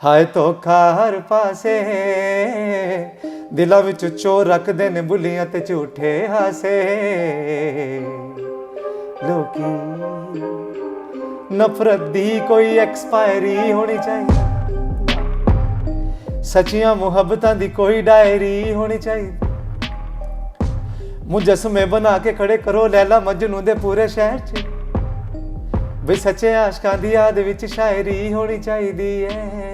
ਹਾਏ ਧੋਖਾ ਹਰ ਪਾਸੇ ਦਿਲਾਂ ਵਿੱਚ ਚੋਰ ਰੱਖਦੇ ਨੇ ਬੁੱਲੀਆਂ ਤੇ ਝੂਠੇ ਹਾਸੇ ਲੋਕੀ ਨਫ਼ਰਤ ਦੀ ਕੋਈ ਐਕਸਪਾਇਰੀ ਹੋਣੀ ਚਾਹੀਦੀ ਸੱਚੀਆਂ ਮੁਹੱਬਤਾਂ ਦੀ ਕੋਈ ਡਾਇਰੀ ਹੋਣੀ ਚਾਹੀਦੀ ਮੁਜੱਸਮੇ ਬਣਾ ਕੇ ਖੜੇ ਕਰੋ ਲੈਲਾ ਮਜਨੂ ਦੇ ਪੂਰੇ ਸ਼ਹਿਰ 'ਚ ਬਈ ਸੱਚੇ ਆਸ਼ਕਾਂ ਦੀ ਯਾਦ ਵਿੱਚ ਸ਼ਾਇਰੀ होनी चाहिए है।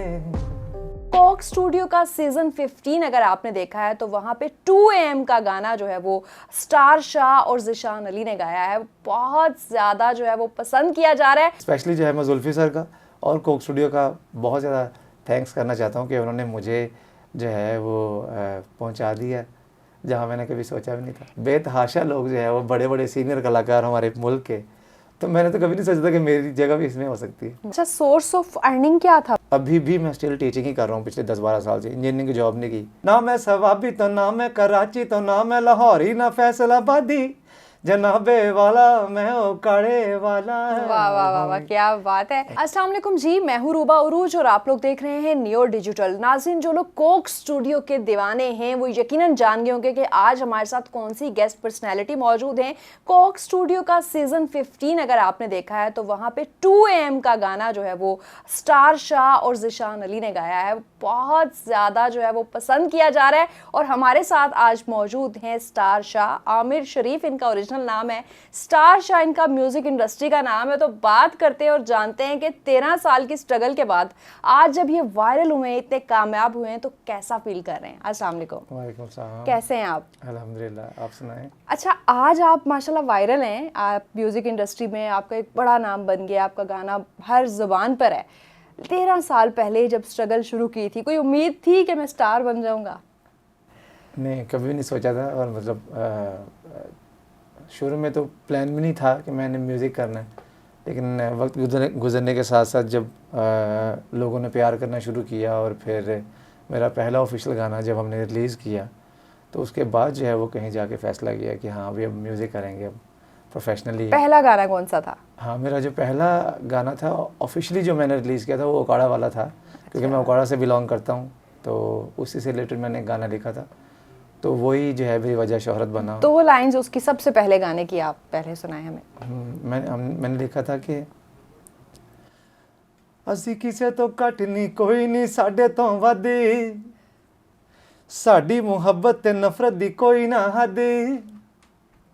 कोक स्टूडियो का सीजन 15 अगर आपने देखा है तो वहाँ पे 2 AM का गाना जो है वो स्टार शाह और ज़िशान अली ने गाया है, बहुत ज़्यादा जो है वो पसंद किया जा रहा है। स्पेशली जो है मैं जुल्फी सर का और कोक स्टूडियो का बहुत ज़्यादा थैंक्स करना चाहता हूँ कि उन्होंने मुझे जो है वो पहुँचा दिया जहाँ मैंने कभी सोचा भी नहीं था। बेतहाशा लोग जो है वो बड़े बड़े सीनियर कलाकार हमारे मुल्क के, तो मैंने तो कभी नहीं सोचा था कि मेरी जगह भी इसमें हो सकती है। अच्छा, सोर्स ऑफ अर्निंग क्या था? अभी भी मैं स्टिल टीचिंग ही कर रहा हूँ पिछले 10-12 साल से, इंजीनियरिंग की जॉब नहीं की। ना मैं सवाबी तो ना मैं कराची तो ना मैं लाहौरी ना फैसलाबादी जनाबे वाला मैं ओ काड़े वाला। वाह वाह वाह वाह, क्या बात है। अस्सलाम वालेकुम जी, मैं हूँ रूबा उरूज और आप लोग देख रहे हैं नियो डिजिटल। नाज़रीन, जो लोग कोक स्टूडियो के दीवाने हैं वो यकीनन जान गए होंगे कि आज हमारे साथ कौन सी गेस्ट पर्सनैलिटी मौजूद हैं। कोक स्टूडियो का सीजन 15 अगर आपने देखा है तो वहाँ पे 2 AM का गाना जो है वो स्टार शाह और ज़िशान अली ने गाया है, बहुत ज़्यादा जो है वो पसंद किया जा रहा है। और हमारे साथ आज मौजूद हैं स्टार शाह, आमिर शरीफ इनका ओरिजिनल नाम है, स्टार शाह इनका म्यूजिक इंडस्ट्री का नाम है। तो बात करते हैं और जानते हैं कि 13 साल की स्ट्रगल के बाद आज जब ये वायरल हुए हैं, इतने कामयाब हुए हैं, तो कैसा फील कर रहे हैं? अस्सलाम वालेकुम। वालेकुम सलाम। कैसे हैं आप? अल्हम्दुलिल्लाह, आप सुनाएं। अच्छा, आज आप माशाल्लाह वायरल हैं, आप म्यूजिक इंडस्ट्री में आपका एक बड़ा नाम बन गया, आपका गाना हर जुबान पर है। 13 साल पहले जब स्ट्रगल शुरू की थी, कोई उम्मीद थी कि मैं स्टार बन जाऊंगा? नहीं, कभी नहीं सोचा था। और मतलब शुरू में तो प्लान भी नहीं था कि मैंने म्यूज़िक करना है, लेकिन वक्त गुजरने के साथ साथ जब लोगों ने प्यार करना शुरू किया और फिर मेरा पहला ऑफिशियल गाना जब हमने रिलीज़ किया तो उसके बाद जो है वो कहीं जाके फ़ैसला किया कि हाँ अभी अब म्यूज़िक करेंगे, अब प्रोफेशनली। पहला गाना कौन सा था? हाँ, मेरा जो पहला गाना था ऑफिशियली जो मैंने रिलीज़ किया था वो ओकाड़ा वाला था। क्योंकि मैं ओकाड़ा से बिलोंग करता हूँ, तो उसी से रिलेटेड मैंने गाना लिखा था, तो वही जो है बेवजह शोहरत बना। तो वो लाइंस उसकी सबसे पहले गाने की आप पहले सुनाए हमें। मैंने लिखा था कि असी किसे तो घट नहीं कोई नहीं साडे तो वधी, साडी मुहब्बत ते नफरत दी कोई ना हद,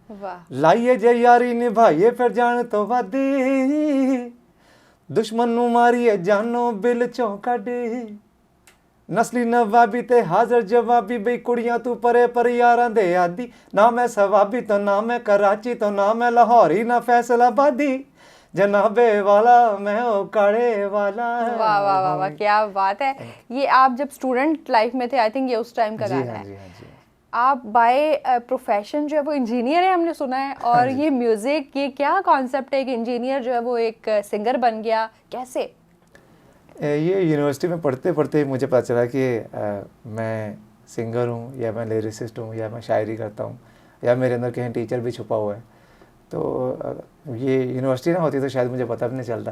वाह। लाइए जे यारी निभाइए फिर जान तो वधी, दुश्मन नू मारिए जानो बिल चों कढ, नस्ली नवाबी ते हाजर जवाबी बई कुड़ियां तू परे पर यारां दे आदी, ना मैं सवाबी तो ना मैं कराची तो ना मैं लाहौरी ना फैसलाबादी जनाबे वाला मैं ओ काड़े वाला। वाह वाह वाह वाह, क्या बात है। ये आप जब स्टूडेंट लाइफ में थे, आई थिंक ये उस टाइम का गाना है। जी हाँ जी। आप बाय प्रोफेशन जो है वो इंजीनियर है, हमने सुना है, और ये म्यूजिक, ये क्या कॉन्सेप्ट है कि इंजीनियर जो है वो एक सिंगर बन गया, कैसे? ये यूनिवर्सिटी में पढ़ते पढ़ते मुझे पता चला कि मैं सिंगर हूँ या मैं लिरिसिस्ट हूँ या मैं शायरी करता हूँ या मेरे अंदर कहीं टीचर भी छुपा हुआ है। तो ये यूनिवर्सिटी ना होती तो शायद मुझे पता भी नहीं चलता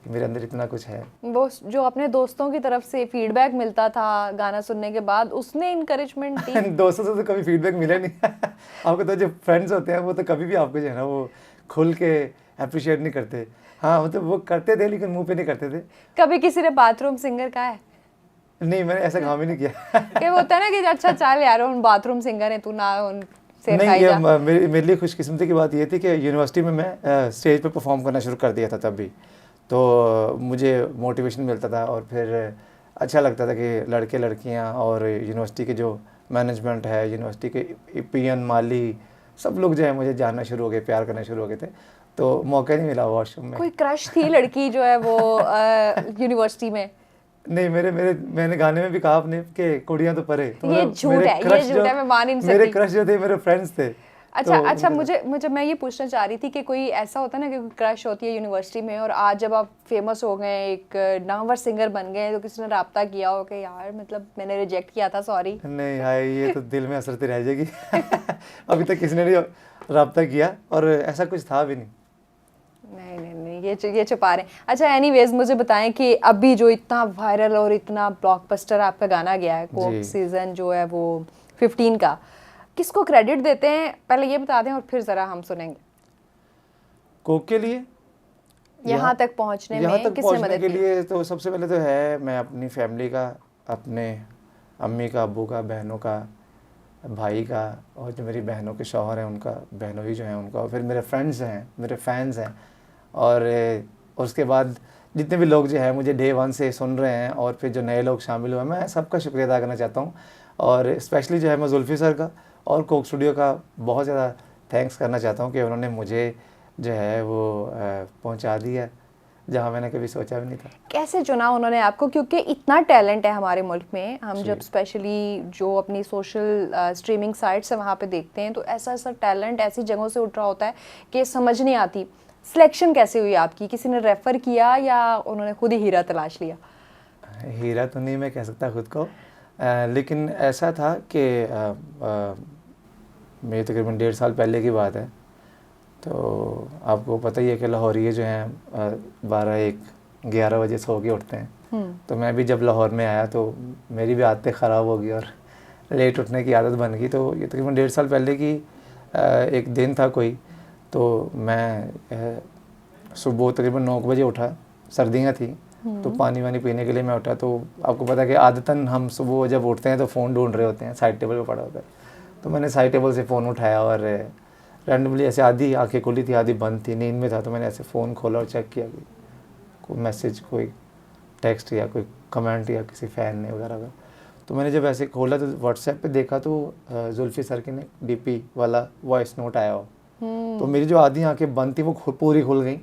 कि मेरे अंदर इतना कुछ है। वो जो अपने दोस्तों की तरफ से फीडबैक मिलता था गाना सुनने के बाद, उसने इनकरेजमेंट दी? दोस्तों से तो कभी फीडबैक मिला नहीं। आपको तो जो फ्रेंड्स होते हैं वो तो कभी भी आपको जो है ना वो खुल के अप्रिशिएट नहीं करते। हाँ, मतलब वो करते थे लेकिन मुंह पे नहीं करते थे। कभी किसी ने बाथरूम सिंगर कहा है? नहीं, मैंने ऐसा काम ही नहीं किया। कि वो होता है ना कि अच्छा चल यार उन बाथरूम सिंगर है, तू ना उन से नहीं, ये मेरे लिए खुशकिस्मती की बात ये थी कि यूनिवर्सिटी में मैं स्टेज पे परफॉर्म करना शुरू कर दिया था तब भी, तो मुझे मोटिवेशन मिलता था और फिर अच्छा लगता था कि लड़के लड़कियां और यूनिवर्सिटी के जो मैनेजमेंट है, यूनिवर्सिटी के पीएन माली सब लोग जो है मुझे जानना शुरू हो गए, प्यार करना शुरू हो गए थे। तो मौका नहीं मिला वॉशरूम में। कोई क्रश थी लड़की जो है वो यूनिवर्सिटी में? नहीं, मैंने गाने में भी कहा अपने कि कुड़ियां तो परे। तो ये झूठ है, ये झूठ है, मैं मान नहीं सकती। मेरे क्रश जो थे मेरे फ्रेंड्स थे। अच्छा तो अच्छा, मुझे मैं ये पूछना चाह रही थी कि कोई ऐसा होता है ना कि क्रश होती है यूनिवर्सिटी में और आज जब आप फेमस हो गए, एक नामवर सिंगर बन गए, तो किसी ने राब्ता किया हो कि यार मतलब मैंने रिजेक्ट किया था, सॉरी? नहीं, हाय, ये तो दिल में असरती रह जाएगी। अभी तक किसी ने नहीं राब्ता किया और ऐसा कुछ था भी नहीं। नहीं नहीं नहीं, ये छुपा रहे हैं। अच्छा एनीवेज मुझे बताएं कि अभी जो इतना वायरल और इतना ब्लॉकबस्टर आपका गाना गया है कोक जी। सीजन जो है वो 15 का, किसको क्रेडिट देते हैं पहले ये बता दें और फिर ज़रा हम सुनेंगे। कोक के लिए यहाँ तक पहुँचने यहाँ में तक किसने पहुँचने मदद के की? लिए तो सबसे पहले तो है मैं अपनी फैमिली का, अपने अम्मी का, अब्बू का, बहनों का, भाई का, और जो मेरी बहनों के शौहर हैं उनका, बहनों जो हैं उनका, और फिर मेरे फ्रेंड्स हैं, मेरे फैंस हैं, और उसके बाद जितने भी लोग जो हैं मुझे डे वन से सुन रहे हैं, और फिर जो नए लोग शामिल हुए, मैं सबका शुक्रिया अदा करना चाहता हूँ। और स्पेशली जो है मैं जुल्फ़ी सर का और कोक स्टूडियो का बहुत ज़्यादा थैंक्स करना चाहता हूँ कि उन्होंने मुझे जो है वो पहुँचा दिया जहाँ मैंने कभी सोचा भी नहीं था। कैसे चुना उन्होंने आपको, क्योंकि इतना टैलेंट है हमारे मुल्क में, हम जब स्पेशली जो अपनी सोशल स्ट्रीमिंग साइट्स है वहाँ पे देखते हैं तो ऐसा ऐसा टैलेंट ऐसी जगहों से उठ रहा होता है कि समझ नहीं आती। सिलेक्शन कैसे हुई आपकी, किसी ने रेफ़र किया या उन्होंने खुद ही हीरा तलाश लिया? हीरा तो नहीं मैं कह सकता खुद को, लेकिन ऐसा था कि मेरी तकरीबन 1.5 साल पहले की बात है। तो आपको पता ही है कि लाहौरिये जो हैं 12-1-11 बजे सो के उठते हैं। तो मैं भी जब लाहौर में आया तो मेरी भी आदतें ख़राब हो गई और लेट उठने की आदत बन गई। तो ये तकरीबन 1.5 साल पहले की एक दिन था कोई, तो मैं सुबह तकरीबन 9 बजे उठा, सर्दियाँ थी तो पानी वानी पीने के लिए मैं उठा। तो आपको पता है कि आदतन हम सुबह जब उठते हैं तो फ़ोन ढूंढ रहे होते हैं, साइड टेबल पे पड़ा होता है। तो मैंने साइड टेबल से फ़ोन उठाया और रैंडमली ऐसे आधी आंखें खुली थी आधी बंद थी, नींद में था, तो मैंने ऐसे फ़ोन खोला और चेक किया कि कोई मैसेज, कोई टेक्स्ट या कोई कमेंट या किसी फ़ैन ने वगैरह का। तो मैंने जब ऐसे खोला तो व्हाट्सएप पे देखा तो जुल्फ़ी सर की ने डीपी वाला वॉइस नोट आया हो। तो मेरी जो आधी आंखें बंद थी वो पूरी खुल गई।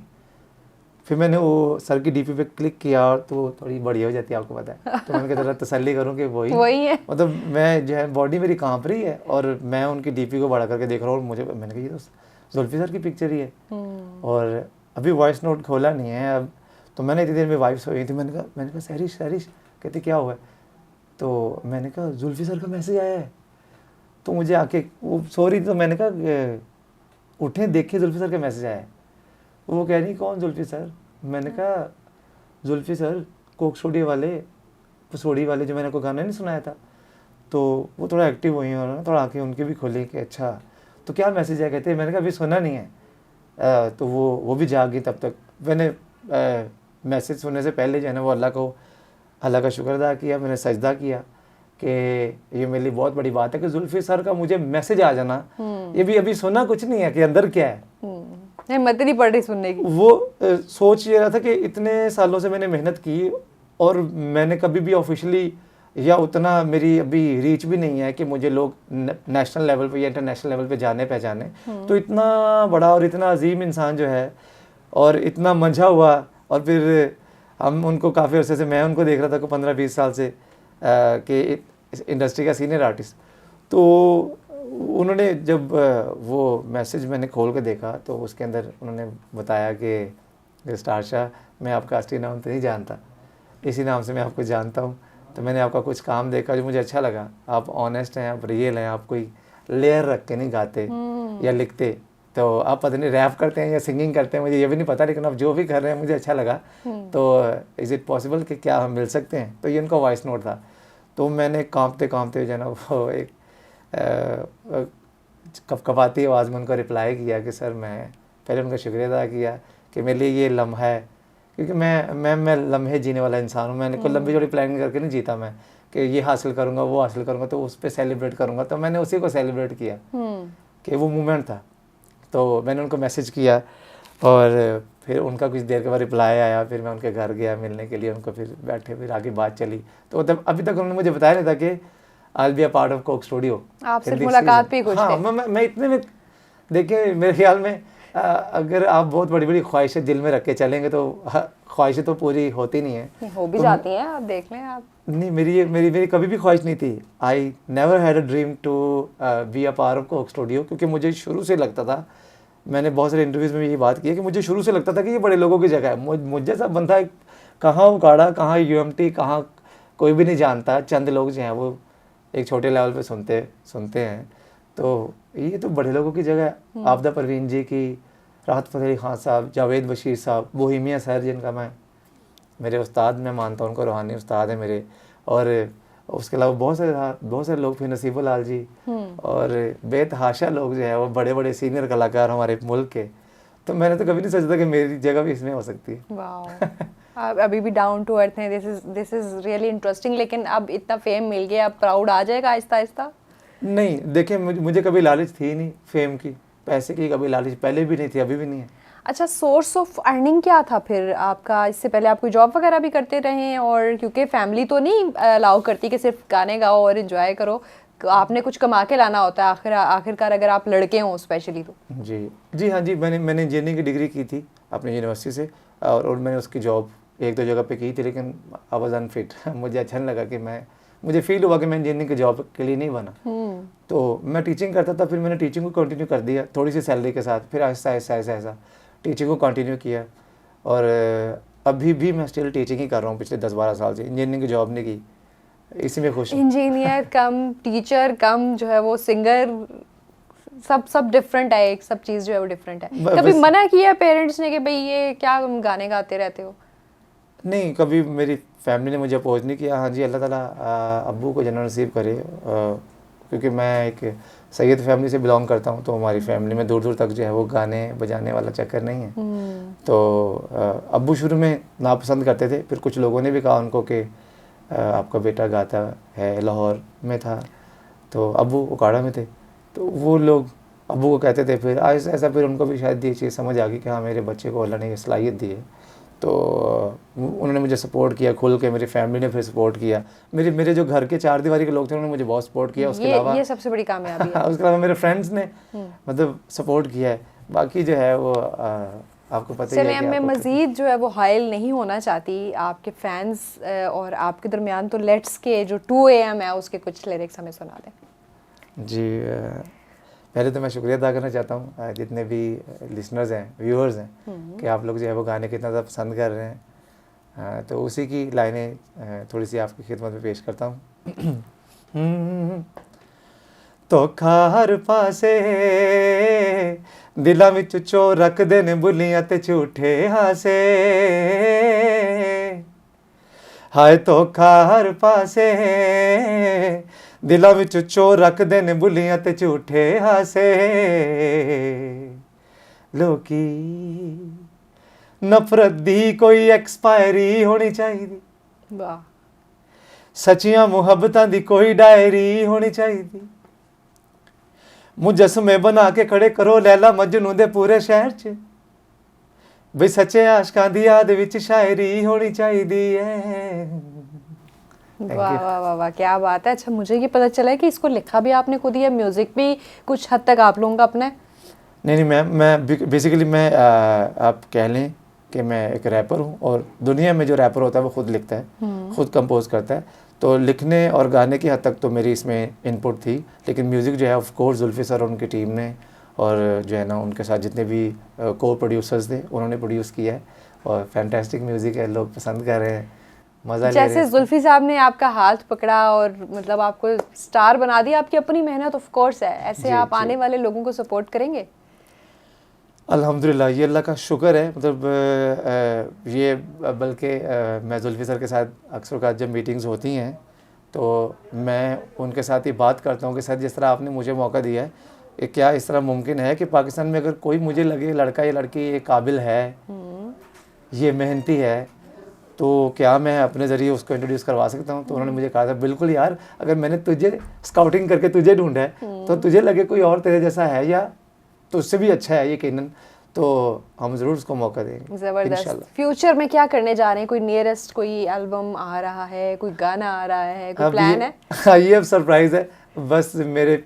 फिर मैंने वो सर की डीपी पे क्लिक किया और तो थोड़ी बढ़िया हो जाती है, आपको पता है। तो मैंने कहा जरा तसल्ली करूँ कि वही है। मतलब मैं जो है बॉडी मेरी कांप रही है और मैं उनकी डीपी को बड़ा करके देख रहा हूँ और मुझे मैंने कहा ये तो जुल्फ़ी सर की पिक्चर ही है। और अभी वॉइस नोट खोला नहीं है अब। तो मैंने इतनी देर में वाइफ सोई थी, मैंने कहा सैरिश कहते क्या हुआ है? तो मैंने कहा जुल्फ़ी सर का मैसेज आया है। तो मुझे आके वो सो रही थी तो मैंने कहा उठे देखे जुल्फ़ी सर का मैसेज आया है। वो कह रही कौन जुल्फ़ी सर? मैंने कहा जुल्फ़ी सर कोक स्टूडियो वाले पसोड़ी वाले जो मैंने को गाना नहीं सुनाया था। तो वो थोड़ा एक्टिव हुई और थोड़ा आंखें उनकी भी खुली कि अच्छा तो क्या मैसेज है? कहते मैंने कहा अभी सुना नहीं है। तो वो भी जाग गई। तब तक मैंने मैसेज सुनने से पहले जो है ना वो अल्लाह का शुक्र अदा किया, मैंने सजदा किया कि ये मेरे लिए बहुत बड़ी बात है कि जुल्फ़ी सर का मुझे मैसेज आ जाना। ये भी अभी सुना कुछ नहीं है कि अंदर क्या है, हिम्मत नहीं पड़ रही सुनने की। वो सोच ये रहा था कि इतने सालों से मैंने मेहनत की और मैंने कभी भी ऑफिशियली या उतना मेरी अभी रीच भी नहीं है कि मुझे लोग नेशनल लेवल पे या इंटरनेशनल लेवल पे जाने पहचाने। तो इतना बड़ा और इतना अजीम इंसान जो है और इतना मंझा हुआ, और फिर हम उनको काफ़ी अर्से से मैं उनको देख रहा था को 15-20 साल से कि इंडस्ट्री का सीनियर आर्टिस्ट। तो उन्होंने जब वो मैसेज मैंने खोल के देखा तो उसके अंदर उन्होंने बताया कि स्टार शाह मैं आपका असली नाम तो नहीं जानता, इसी नाम से मैं आपको जानता हूँ। तो मैंने आपका कुछ काम देखा जो मुझे अच्छा लगा, आप ऑनेस्ट हैं, आप रियल हैं, आप कोई लेयर रख के नहीं गाते या लिखते। तो आप पता नहीं रैप करते हैं या सिंगिंग करते हैं, मुझे ये भी नहीं पता, लेकिन आप जो भी कर रहे हैं मुझे अच्छा लगा। तो इज़ इट पॉसिबल कि क्या हम मिल सकते हैं? तो ये उनका वॉइस नोट था। तो मैंने कांपते कांपते जो है ना वो एक कपकपाती आवाज़ में उनको रिप्लाई किया कि सर मैं पहले उनका शुक्रिया अदा किया कि मेरे लिए ये लम्हा है, क्योंकि मैं लम्हे जीने वाला इंसान हूँ। मैंने कोई लंबी जोड़ी प्लानिंग करके नहीं जीता मैं कि ये हासिल करूँगा वो हासिल करूँगा तो उस पर सेलिब्रेट करूँगा। तो मैंने उसी को सेलिब्रेट किया कि वो मोमेंट था। तो मैंने उनको मैसेज किया और फिर उनका कुछ देर के बाद रिप्लाई आया। फिर मैं उनके घर गया मिलने के लिए उनको, फिर बैठे, फिर आगे बात चली। तो तब अभी तक उन्होंने मुझे बताया नहीं था कि I be a part of Coke Studio. आप सिर्फ मुलाकात पे खुश थे? हाँ, मैं इतने में देखिए मेरे ख्याल में अगर आप बहुत बड़ी बड़ी ख्वाहिशें दिल में रख के चलेंगे तो ख्वाहिशें तो पूरी होती नहीं है, हो भी जाती हैं, आप देख लें। आप नहीं, मेरी कभी भी ख्वाहिश नहीं थी। I never had a dream to be a part of Coke Studio, क्योंकि मुझे शुरू से लगता था, मैंने बहुत सारे इंटरव्यूज़ में यही बात की है कि मुझे शुरू से लगता था कि ये बड़े लोगों की जगह है। मुझ जैसा बंदा कहाँ उकाड़ा, कहाँ यूएमटी, कहाँ कोई भी नहीं जानता, चंद लोग जो हैं वो एक छोटे लेवल पे सुनते हैं। तो ये तो बड़े लोगों की जगह है। आपदा परवीन जी की, राहत फ़तेह अली खान साहब, जावेद बशीर साहब, बोहेमिया सर जिनका मैं मेरे उस्ताद मैं मानता हूँ, उनको रूहानी उस्ताद है मेरे। और उसके अलावा बहुत सारे लोग, फिर नसीबुल लाल जी और बेतहाशा लोग जो है वो बड़े बड़े सीनियर कलाकार हमारे मुल्क के। तो मैंने तो कभी नहीं सोचा था कि मेरी जगह भी इसमें हो सकती है। वाह, आप अभी भी डाउन टू अर्थ हैं, दिस इज रियली इंटरेस्टिंग। लेकिन अब इतना फेम मिल गया, अब प्राउड आ जाएगा आहिस्ता आहिस्ता? नहीं, देखिए मुझे कभी लालच थी नहीं फेम की, पैसे की कभी लालच पहले भी नहीं थी, अभी भी नहीं है। अच्छा, सोर्स ऑफ अर्निंग क्या था फिर आपका? इससे पहले आप कोई जॉब वगैरह भी करते रहे? और क्योंकि फैमिली तो नहीं अलाउ करती कि सिर्फ गाने गाओ और एंजॉय करो, आपने कुछ कमा के लाना होता है आखिरकार, अगर आप लड़के हों स्पेशली तो। जी हाँ जी, मैंने इंजीनियरिंग की डिग्री की थी अपनी यूनिवर्सिटी से, और मैंने उसकी जॉब एक दो जगह पे की थी, लेकिन आई वाज अनफिट। मुझे अच्छा नहीं लगा कि मुझे फील हुआ कि मैं इंजीनियरिंग की जॉब के लिए नहीं बना। तो मैं टीचिंग करता था, फिर मैंने टीचिंग को कंटिन्यू कर दिया थोड़ी सी सैलरी के साथ, फिर आहिस्ता आहिस्ता टीचिंग को कंटिन्यू किया। और अभी भी मैं स्टिल टीचिंग ही कर रहा हूँ पिछले 10-12 साल से, इंजीनियरिंग की जॉब नहीं की, इसी में खुश हूँ। इंजीनियर कम टीचर कम जो है वो सिंगर, सब डिफरेंट है, एक सब चीज़ जो है वो डिफरेंट है। कभी मना किया पेरेंट्स ने कि भाई ये क्या गाने गाते रहते हो? नहीं, कभी मेरी फैमिली ने मुझे अपोज नहीं किया। हाँ जी, अल्लाह ताला अब्बू को जन्नत नसीब करे, क्योंकि मैं एक सैयद फैमिली से बिलोंग करता हूँ, तो हमारी फैमिली में दूर दूर तक जो है वो गाने बजाने वाला चक्कर नहीं है। तो अब्बू शुरू में नापसंद करते थे, फिर कुछ लोगों ने भी कहा उनको कि आपका बेटा गाता है, लाहौर में था तो अब्बू उकाड़ा में थे, तो वो लोग अब्बू को कहते थे। फिर ऐसा फिर उनको भी शायद ये चीज़ समझ आ गई कि हाँ मेरे बच्चे को अल्लाह ने ये सलाहियत दी है, तो उन्होंने मुझे सपोर्ट किया खुल के, मेरी फैमिली ने फिर सपोर्ट किया, मेरे जो घर के चार दीवारी के लोग थे उन्होंने मुझे बहुत सपोर्ट किया। उसके अलावा ये सबसे बड़ी कामयाबी है। उसके अलावा मेरे फ्रेंड्स ने मतलब सपोर्ट किया है। बाकी जो है वो आपको पता ही है कि मैं मज़ीद जो है वो हाइल नहीं होना चाहती आपके फैंस और आपके दरमियान, तो लेट्स के जो 2 AM है उसके कुछ लिरिक्स हमें सुना दें। जी, पहले तो मैं शुक्रिया अदा करना चाहता हूँ जितने भी लिसनर्स हैं, व्यूअर्स हैं, कि आप लोग जो है वो गाने कितना ज़्यादा पसंद कर रहे हैं। तो उसी की लाइनें थोड़ी सी आपकी खिदमत में पेश करता हूँ। तो हर पासे दिलों विच चोर रखदे ने बुलियां ते झूठे हासे, हाय धोखा हर पासे दिलों विच चोर रखदे ने बुलियां ते झूठे हासे, लोकी नफरत दी कोई एक्सपायरी होनी चाहिदी, वाह, सच्चियां मुहब्बतां दी कोई डायरी होनी चाहिदी, मुजस्मे बना के खड़े करो लैला मजनू दे पूरे शहर च, बई सच्चे आशकां दी याद विच शायरी होनी चाहिदी है। वाह वाह वाह वाह, क्या बात है। अच्छा, मुझे ये पता चला है कि इसको लिखा भी आपने खुद ही है, म्यूजिक भी कुछ हद तक आप लोगों का अपना है? नहीं मैं बेसिकली मैं आप कह लें कि मैं एक रैपर हूँ, और दुनिया में जो रैपर होता है वो खुद लिखता है, खुद कंपोज करता है। तो लिखने और गाने की हद तक तो मेरी इसमें इनपुट थी, लेकिन म्यूज़िक जो है ऑफ कोर्स जुल्फी सर और उनकी टीम ने, और जो है ना उनके साथ जितने भी को प्रोड्यूसर्स थे उन्होंने प्रोड्यूस किया है, और फैंटास्टिक म्यूज़िक है, लोग पसंद कर रहे हैं, मज़ा ले रहे हैं। जैसे जुल्फी साहब ने आपका हाथ पकड़ा और मतलब आपको स्टार बना दिया, आपकी अपनी मेहनत ऑफ कोर्स है, ऐसे आप आने वाले लोगों को सपोर्ट करेंगे? अल्हम्दुलिल्लाह, ये अल्लाह का शुक्र है। मतलब ये बल्कि मैं जुल्फी सर के साथ अक्सर का जब मीटिंग्स होती हैं तो मैं उनके साथ ही बात करता हूँ कि सर जिस तरह आपने मुझे मौका दिया है, ये क्या इस तरह मुमकिन है कि पाकिस्तान में अगर कोई मुझे लगे लड़का या लड़की ये काबिल है, ये मेहनती है, तो क्या मैं अपने ज़रिए उसको इंट्रोड्यूस करवा सकता हूँ? तो उन्होंने मुझे कहा था बिल्कुल यार, अगर मैंने तुझे स्काउटिंग करके तुझे ढूंढा है तो तुझे लगे कोई और तेरे जैसा है या तो उससे भी अच्छा है यकीनन, तो हम ज़रूर उसको मौका देंगे। ज़बरदस्त। फ्यूचर में क्या करने जा रहे हैं? कोई नियरेस्ट कोई एल्बम आ रहा है, कोई गाना आ रहा है, कोई प्लान है? हाँ, ये अब सरप्राइज़ है। बस मेरे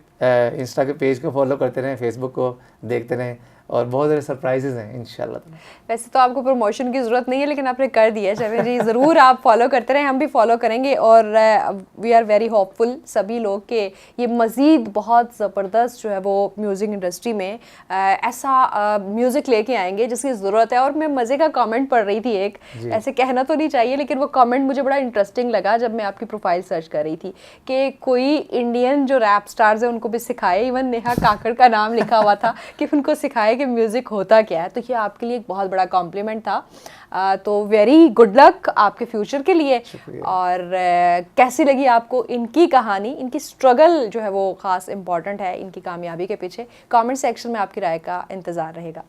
इंस्टा के पेज को फॉलो करते रहें, फेसबुक को देखते रहें, और बहुत सारे सरप्राइजेज हैं इंशाल्लाह। वैसे तो आपको प्रमोशन की ज़रूरत नहीं है, लेकिन आपने कर दिया है जावेद जी, ज़रूर आप फॉलो करते रहें, हम भी फॉलो करेंगे, और वी आर वेरी होपफुल सभी लोग के ये मज़ीद बहुत ज़बरदस्त जो है वो म्यूज़िक इंडस्ट्री में ऐसा म्यूज़िक लेके आएंगे जिसकी ज़रूरत है। और मैं मज़े का कमेंट पढ़ रही थी एक, ऐसे कहना तो नहीं चाहिए लेकिन वो कमेंट मुझे बड़ा इंटरेस्टिंग लगा जब मैं आपकी प्रोफाइल सर्च कर रही थी, कि कोई इंडियन जो रैप स्टार्स हैं उनको भी सिखाए, इवन नेहा काकड़ का नाम लिखा हुआ था कि उनको सिखाए है कि म्यूज़िक होता क्या है, तो ये आपके लिए एक बहुत बड़ा कॉम्प्लीमेंट था। तो वेरी गुड लक आपके फ्यूचर के लिए। और कैसी लगी आपको इनकी कहानी, इनकी स्ट्रगल जो है वो ख़ास इंपॉर्टेंट है इनकी कामयाबी के पीछे। कमेंट सेक्शन में आपकी राय का इंतज़ार रहेगा।